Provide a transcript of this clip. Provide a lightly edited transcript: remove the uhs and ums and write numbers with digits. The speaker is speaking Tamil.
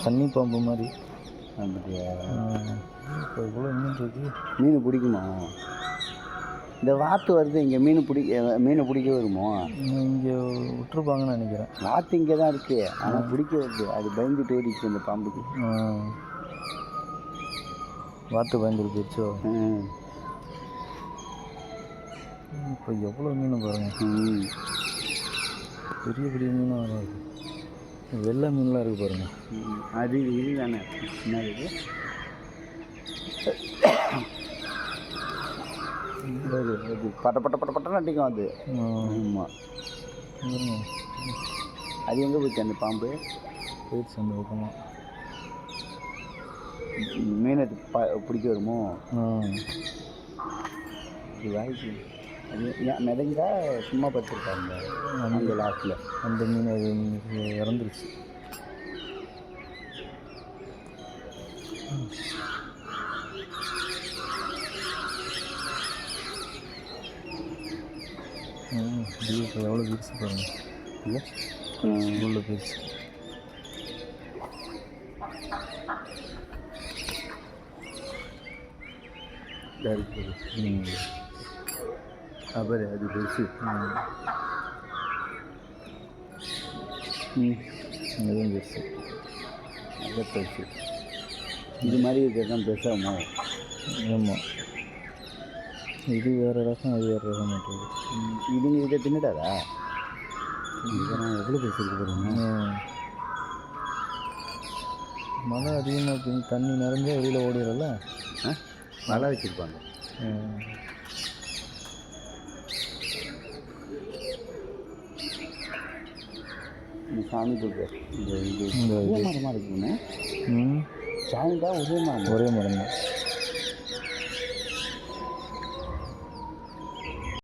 தண்ணி பாம்பு மாதிரி. அப்படியா? இப்போ இவ்வளோ மீன் இருக்குது. மீன் பிடிக்குமா? இந்த வாத்து வருது இங்கே, மீனை பிடிக்க வருமோ? இங்கே விட்டுருப்பாங்கன்னு நினைக்கிறேன். வாத்து இங்கே தான் இருக்குது, ஆனால் பிடிக்க வருது. அது பயந்துட்டு ஓடிச்சு இந்த பாம்புக்கு. வாத்து பயந்துட்டு போயிடுச்சோ. இப்போ எவ்வளோ மீன் பாருங்கள். பெரிய பெரிய மீனாக வராது, வெள்ளை மீன்லாம் இருக்குது பாருங்கள். அது இது தானே என்ன இருக்குது? அது பட்ட பட்ட பட்ட பட்டன்னு அடிக்கும் அது. ஆமாம். அது எங்கே போச்சு அந்த பாம்பு? போயிடுச்சு அந்த பக்கமாக. மீனை பிடிக்க வருமோ? இது வாய்ப்பு. அது மிதங்கா சும்மா படுத்துருக்காங்க அந்த லாஸ்ட்டில். அந்த மீன் அது இறந்துருச்சு. இப்போ எவ்வளோ பீச்சு பாருங்கள். உள்ள பீச்சு. அப்புறம் அது பெருசு. அதுவும் பெருசு. நல்ல பெருசு. இது மாதிரி இருக்கிறதான் பெருசாகுமோ? ஆமாம். இது வேறு ரகம், அது வேறு ரகம் மாட்டேங்குது. இதுங்க இதை தின்னுட்டாரா? இதெல்லாம் எவ்வளோ பெருசு இருக்கு பாருங்க. மழை அதிகமாக இருக்குது, தண்ணி நிறைஞ்சா வெளியில் ஓடிடல. மழை வச்சுருப்பாங்க. இந்த சாமி தூக்கு இந்த இது மரமாக இருக்குதுன்னு. சாமி தான் ஒரே மரம். ஒரே மரம் தான்.